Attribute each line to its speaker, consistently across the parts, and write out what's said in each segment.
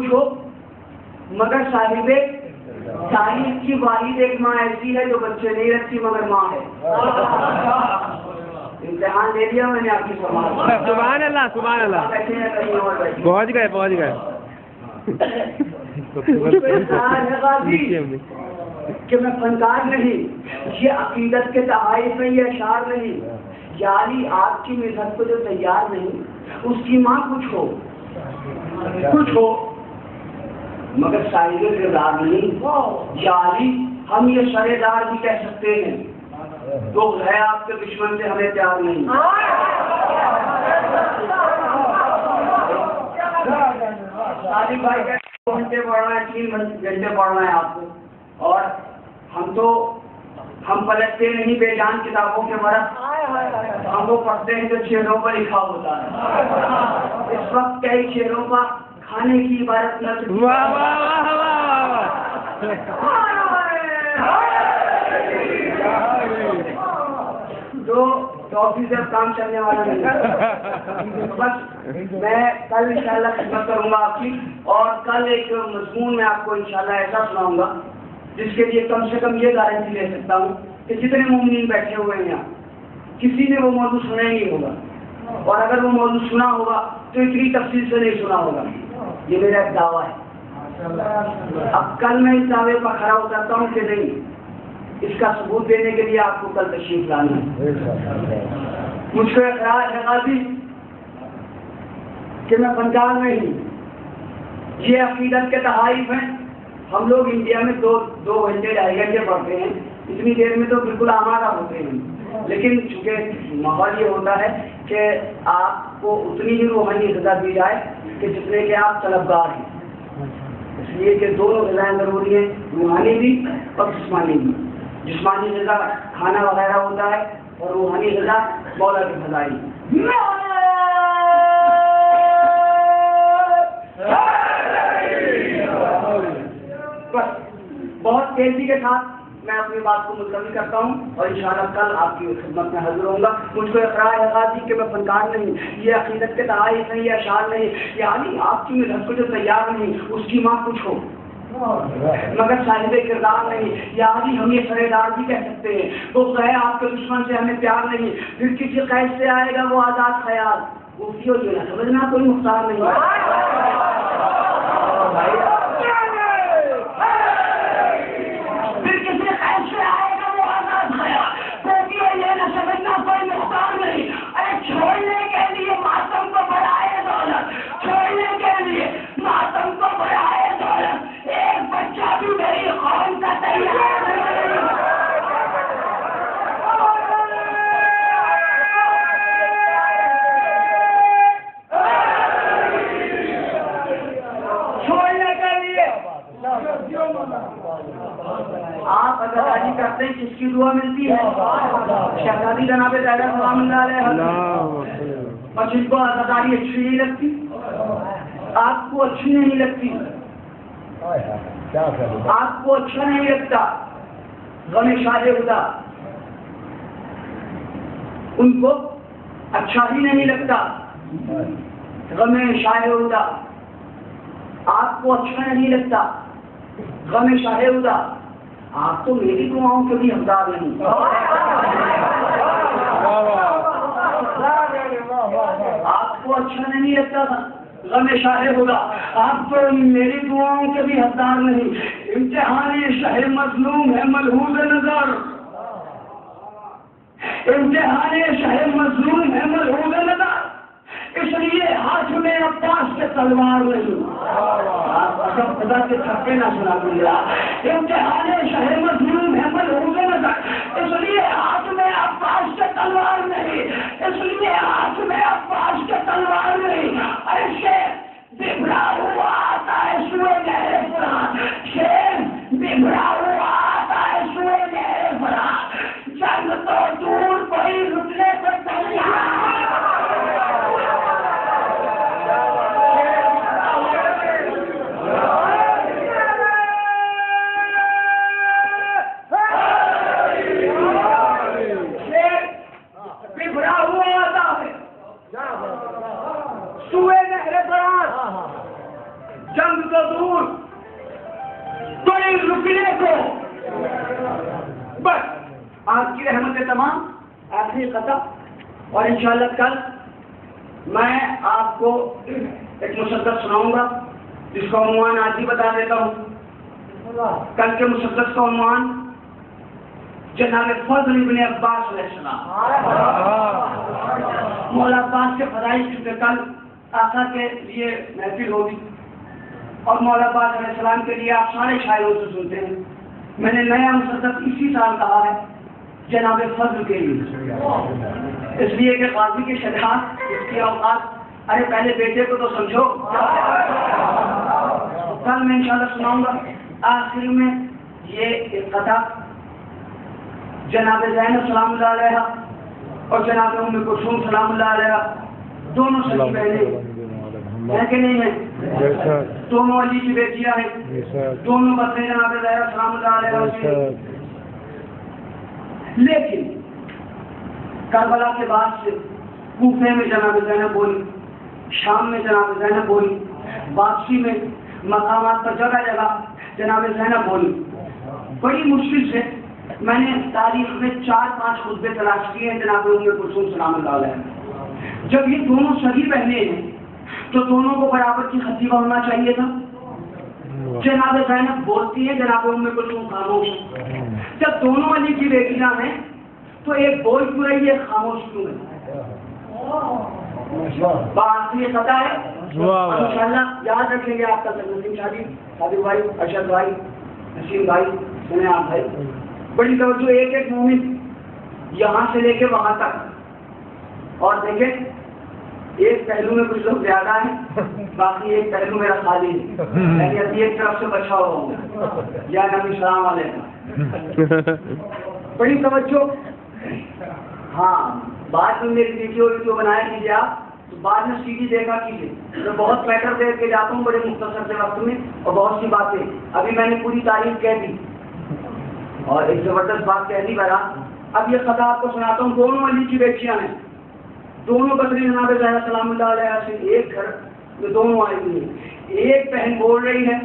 Speaker 1: کچھ ہو مگر صاحب تاریخ کی واحد ایک ماں ایسی ہے جو بچے نہیں رکھتی مگر ماں ہے. امتحان لے لیا میں نے آپ کی سماج.
Speaker 2: سبحان اللہ سبحان اللہ. پہنچ گئے
Speaker 1: کہ میں فنکار نہیں, یہ عقیدت کے تحائف میں یہ اشعار نہیں. یعنی آپ کی مذہب کو جو تیار نہیں اس کی ماں کچھ ہو مگر صاحب کردار نہیں. یعنی ہم یہ سرے دار بھی کہہ سکتے ہیں تو ہے آپ کے دشمن سے ہمیں پیار نہیں. شادی بھائی کا 2 گھنٹے پڑھنا ہے 3 گھنٹے پڑھنا ہے آپ کو, اور ہم پلٹتے نہیں بے جان کتابوں کے مرض, ہم وہ پڑھتے ہیں جو شعروں پر لکھا ہوتا ہے. اس وقت کئی شعروں کا کھانے کی عبارت نہ جو ٹاپی سے کام چلنے والا نہیں. بس میں کل انشاءاللہ خدمت کروں گا آپ کی, اور کل ایک مضمون میں آپ کو انشاءاللہ ایسا سناؤں گا جس کے لیے کم سے کم یہ گارنٹی لے سکتا ہوں کہ جتنے مومنین بیٹھے ہوئے ہیں یہاں کسی نے وہ موضوع سنا ہی نہیں ہوگا, اور اگر وہ موضوع سنا ہوگا تو اتنی تفصیل سے نہیں سنا ہوگا. یہ میرا ایک دعویٰ ہے. اب کل میں اس دعوے پر کھڑا اترتا ہوں کہ نہیں, اس کا ثبوت دینے کے لیے آپ کو کل تشریف لانا ہے. مجھ کو اقرار ہے غازی کہ میں فنکار نہیں, یہ عقیدت کے تحائف ہیں. ہم لوگ انڈیا میں 2 گھنٹے 2.5 گھنٹے پڑھتے ہیں, اتنی دیر میں تو بالکل آمادہ ہوتے ہیں. لیکن چونکہ ماحول یہ ہوتا ہے کہ آپ کو اتنی ہی روحانی غذا دی جائے کہ جتنے کے آپ طلبگار ہیں. اس لیے کہ دونوں غذائیں ضروری ہیں, روحانی بھی اور جسمانی بھی. جسمانی غذا کھانا وغیرہ ہوتا ہے اور روحانی غذا مولا کی فضائی. بس بہت تیزی کے ساتھ میں اپنی بات کو ملتوی کرتا ہوں اور انشاءاللہ کل آپ کی خدمت میں حاضر ہوں گا. مجھ کو اقرار ہے غازی کہ میں فنکار نہیں, یہ عقیدت کے تحائف نہیں, یہ اشعار نہیں. یعنی آپ کی مذہب کو جو تیار نہیں اس کی ماں کچھ ہو مگر صاحب کردار نہیں. یعنی ہم یہ سرے دار بھی کہہ سکتے ہیں تو ہے آپ کے دشمن سے ہمیں پیار نہیں. پھر کسی قید سے آئے گا وہ آزاد خیال, مفتیوں جو ہے سمجھنا کوئی مختار نہیں ہے. سمجھنا کوئی مختار نہیں. ارے چھوڑنے کے لیے ماتم کو بڑھائے دولت, چھوڑنے کے لیے ماتم کو بڑھائے دولت. ایک بچہ بھی میری قوم کا تیار نہیں. چھوڑنے کے لیے آپ اداکاری کرتے ہیں کس کی دعا ملتی ہے؟ شہزادی جناب زہرا سلام اللہ علیہ. اور جن کو اداکاری اچھی نہیں لگتی, آپ کو اچھی نہیں لگتی, آپ کو اچھا نہیں لگتا غم شاہ خدا, ان کو اچھا ہی نہیں لگتا غم شاہ خدا, آپ کو اچھا نہیں لگتا غم شاہ خدا. آپ تو میری دعاؤں کے بھی حقدار نہیں. آپ کو اچھا نہیں لگتا تھا غم شاہ خدا, آپ تو میری دعاؤں کے بھی حقدار نہیں. امتحان شہ مظلوم ہے ملحوظ نظر, امتحان شہ مظلوم ہے ملحوظ نظر. اس لیے ہاتھ میں عباس کے تلوار نہیں. خدا کے چھپے نہ سنا دیا. امتحان شہر مظلوم ہے ملحوظ نظر, اس لیے ہاتھ میں عباس کے تلوار نہیں, اس لیے ہاتھ میں عباس کے تلوار نہیں. ایسے بگڑا ہوا آتا ہے سوئے گہرے فرات, شیر بگڑا ہوا آتا ہے سوئے گہرے فرات. جنگ تو دور کوئی رکنے پر تیار. تو دور کوئی رکنے کو بس آپ کی رحمت تمام آخری قطع. اور انشاءاللہ کل میں آپ کو ایک مصدق سناؤں گا جس کا عنوان آج ہی بتا دیتا ہوں. کل کے مصدق کا عنوان جناب فضل ابن عباس علیہ السلام. مولا عباس کے فضائل چونکہ کل آقا کے لیے محفل ہوگی اور مولا عباس علیہ السلام کے لیے آپ سارے شاعروں سے سنتے ہیں. میں نے نیا مصدق اسی سال کہا ہے جناب فضل کے لیے، اس لیے کہ قاضی کی شجاعت، اس کی اوقات، ارے پہلے بیٹے کو تو سمجھو. کل میں انشاءاللہ سناؤں گا. آخر میں یہ ایک قطع جناب زینب سلام اللہ علیہ اور جناب ام کلثوم سلام اللہ علیہ دونوں سچی بہنیں ہیں کہ نہیں ہیں؟ دونوں علی کی بیٹیاں ہیں، دونوں بچے جناب زینب سلام اللہ علیہ. لیکن کربلا کے بعد سے کوفے میں جناب زینب بولی، شام میں جناب زینب بولی، واپسی میں مقامات پر جگہ جگہ جناب زینب بولی. بڑی مشکل سے میں نے تاریخ میں 4-5 خطبے تلاش کیے ہیں جناب ام کلثوم سلام اللہ علیہ. جب یہ دونوں سگی بہنیں ہیں تو دونوں کو برابر کی خطیبہ ہونا چاہیے تھا. جناب زینب بولتی ہے، جناب ام کلثوم خاموش. جب دونوں علی کی بیٹیاں ہیں تو ایک بول کیوں رہی ہے، خاموش کیوں ہے؟ بات یہ پتہ ہے. انشاءاللہ یاد رکھیں گے آپ کا سلیم شادی، صادق بھائی، ارشد بھائی، نسیم بھائی، سنیان بھائی. بڑی توجہ، ایک ایک مومن یہاں سے لے کے وہاں تک. اور دیکھیں ایک پہلو میں کچھ لوگ زیادہ ہیں، باقی ایک پہلو میرا خالی ہے. میں ابھی ایک طرف سے بچا ہوا ہوں. یا نبی السلام علیکم. بڑی توجہ. ہاں بعد میں میری ویڈیو بنایا کیجیے آپ، تو بعد میں سیدھی دیکھا کیجیے. میں بہت پیٹر دیکھ کے جاتا ہوں بڑے مختصر سے وقت میں، اور بہت سی باتیں ابھی میں نے پوری تاریخ کہہ دی اور ایک زبردست بات کہہ دی. برا اب یہ خطا آپ کو سناتا ہوں. دونوں علی کی بیٹیاں ہیں، دونوں بدری جناب زینب سلام اللہ علیہ سے ایک گھر میں دونوں آئی ہوئی ہیں. ایک بہن بول رہی ہے،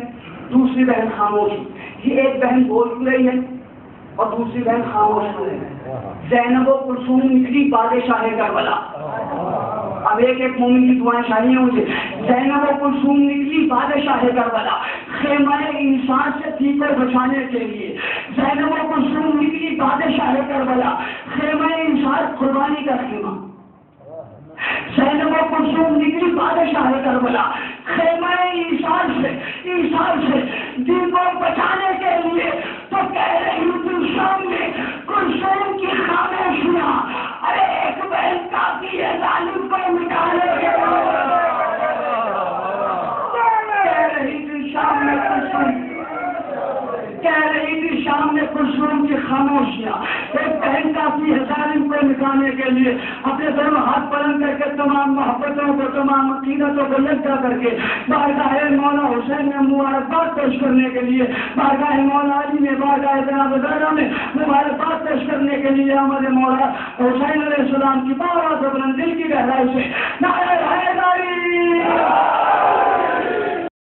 Speaker 1: دوسری بہن خاموش. یہ ایک بہن بول رہی ہے اور دوسری بہن خاموش ہو رہی ہے. زینب و کلثوم نکلی بادشاہ کربلا. اب ایک ایک مومن کی دعائیں شاہیاں مجھے. زینب و کلثوم نکلی بادشاہ کربلا خیمہ انسان سے تیکر بچانے کے لیے. زینب و کلثوم نکلی بادشاہ کربلا خیمہ انسان قربانی کا خیمہ. زینب و کلثوم نکلی بادشاہ کربلا خیمہ انسان سے دین کو بچانے کے لیے. تو کہہ رہی تھی شام میں کلثوم کی خاموشیاں، ارے ایک بہن کافی ہے ظالم کو مٹانے کے لیے. کہہ رہی تھی شام میں کلثوم، کہہ رہی تھی شام میں کلثوم کی خاموشیاں، ایک بہن کافی ہے ظالم کو مٹانے کے لیے. اپنے دونوں ہاتھ بلند کر کے تمام محبتوں کو، تمام عقیدتوں کو یکجا کر کے بارگاہ مولا حسین میں مبارکباد پیش کرنے کے لیے، بارگاہ مولا علی میں، بارگاہ جناب زہرا میں مبارکباد پیش کرنے کے لیے ہمارے مولا حسین علیہ السلام کی بارہ سے بلند دل کی گہرائی سے نعرہ حیدری